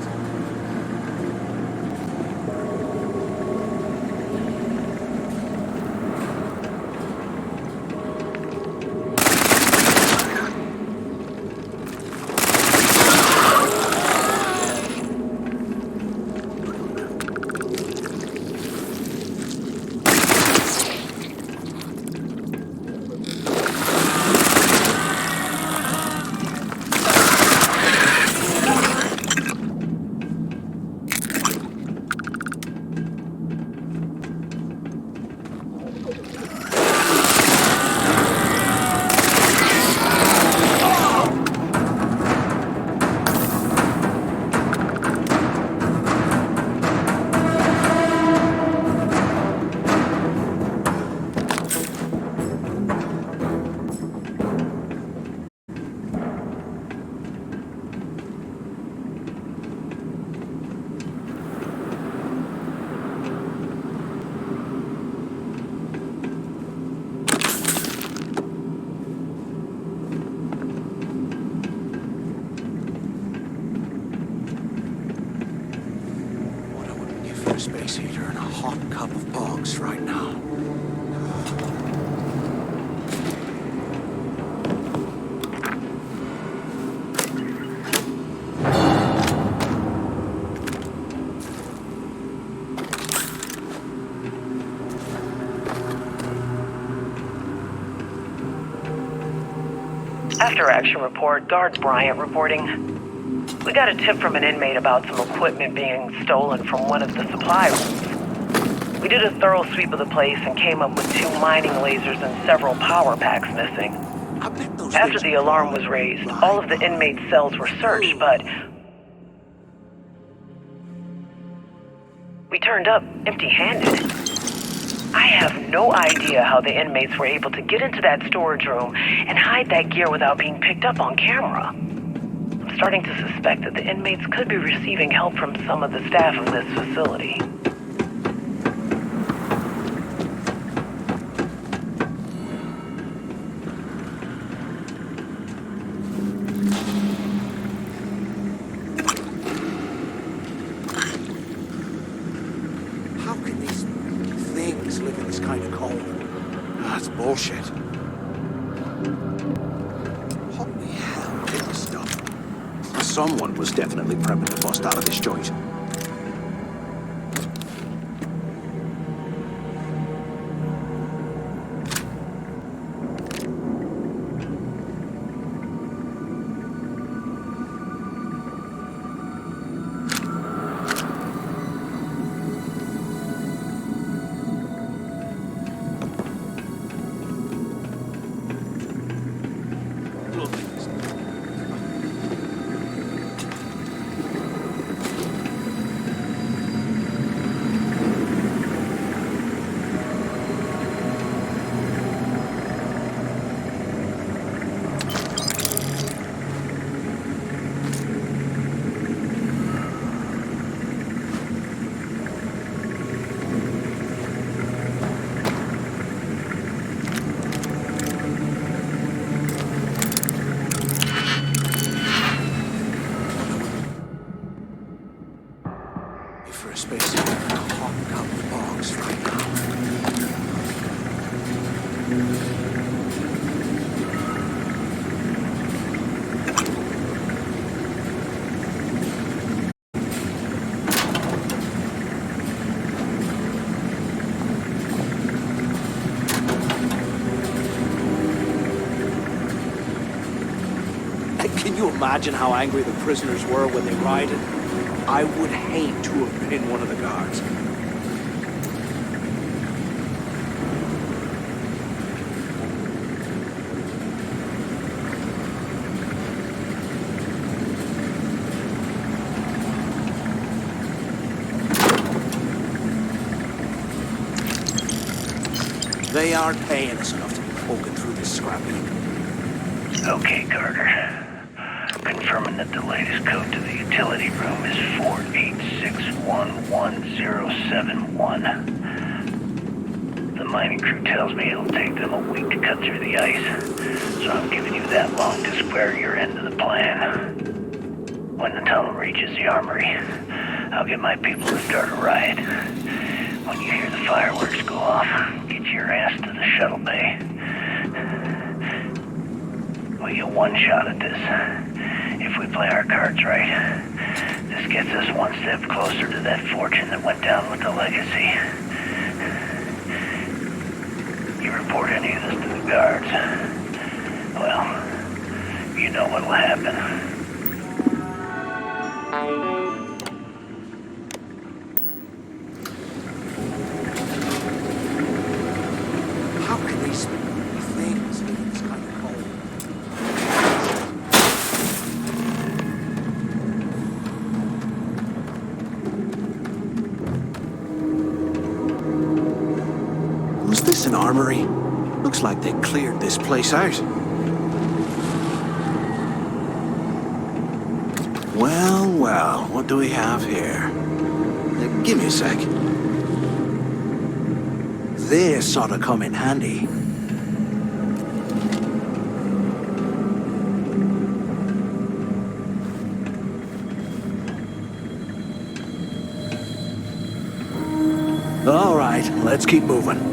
Space heater and a hot cup of bogs right now. After action report, Guard Bryant reporting. We got a tip from an inmate about some equipment being stolen from one of the supply rooms. We did a thorough sweep of the place and came up with 2 mining lasers and several power packs missing. After the alarm was raised, all of the inmates' cells were searched, but turned up empty-handed. I have no idea how the inmates were able to get into that storage room and hide that gear without being picked up on camera. I'm starting to suspect that the inmates could be receiving help from some of the staff of this facility. How can these things live in this kind of cold? That's bullshit. Holy hell, this stuff. Someone was definitely prepping to bust out of this joint. For a space to hop out the box right now. Can you imagine how angry the prisoners were when they rioted? I would hate to have been one of the guards. They aren't paying us enough to be poking through this scrap heap. Okay, Carter. Confirming that the latest code to the utility room is 48611071. The mining crew tells me it'll take them a week to cut through the ice, so I'm giving you that long to square your end of the plan. When the tunnel reaches the armory, I'll get my people to start a riot. When you hear the fireworks go off, get your ass to the shuttle bay. We get one shot at this. If we play our cards right, this gets us one step closer to that fortune that went down with the legacy. You report any of this to the guards, well, you know what'll happen. How can these things live in this kind of cold? Was this an armory? Looks like they cleared this place out. Well, well, what do we have here? Give me a sec. This ought to come in handy. All right, let's keep moving.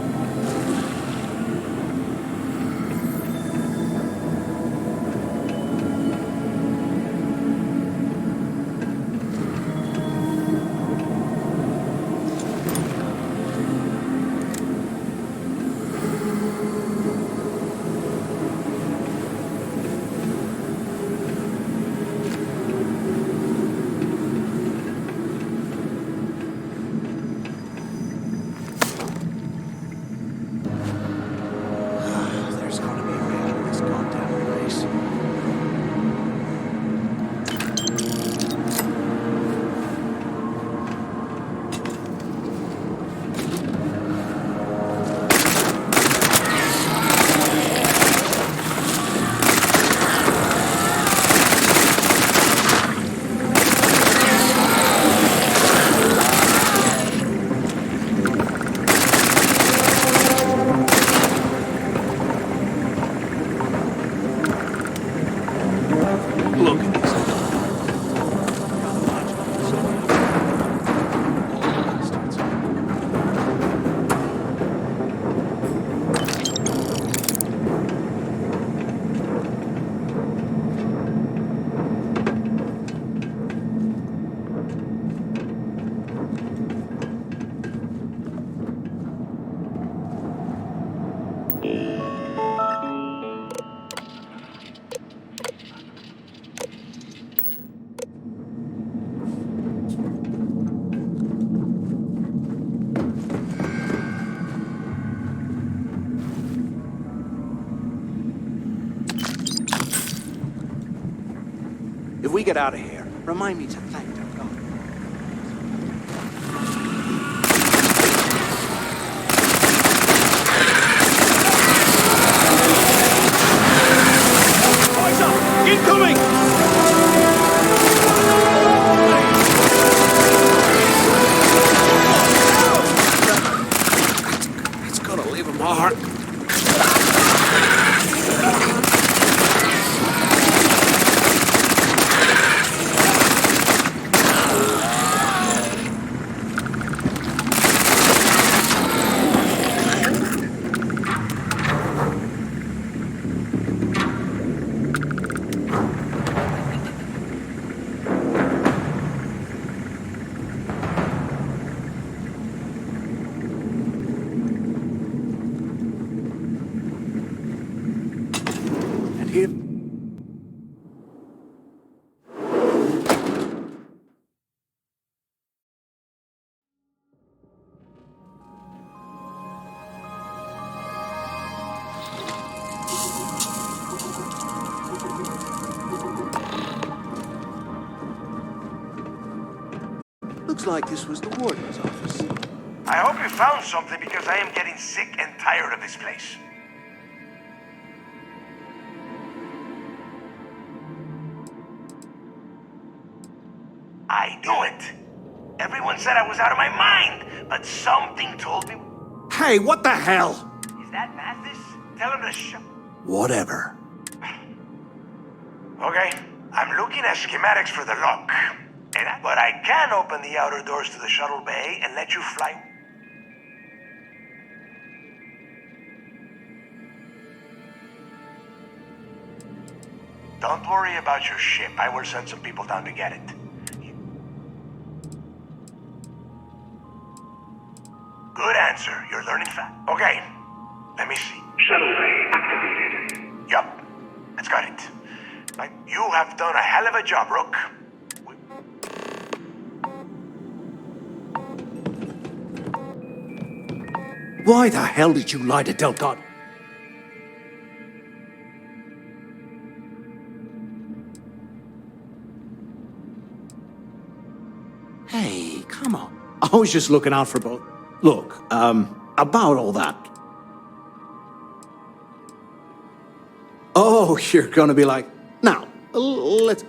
If we get out of here, remind me to thank them. Incoming! It's gonna leave a mark. And here... Looks like this was the warden's office. I hope you found something because I am getting sick and tired of this place. I knew it. Everyone said I was out of my mind, but something told me... Hey, what the hell? Is that Mathis? Tell him to shut... Whatever. Okay, I'm looking at schematics for the lock. But I can open the outer doors to the shuttle bay and let you fly... Don't worry about your ship. I will send some people down to get it. Good answer. You're learning fast. Okay, let me see. Shuttle bay activated. Yup, that's got it. But you have done a hell of a job, Rook. Why the hell did you lie to Delgado? Hey, come on. I was just looking out for both. Look, about all that. Oh, you're gonna be like, now, let's...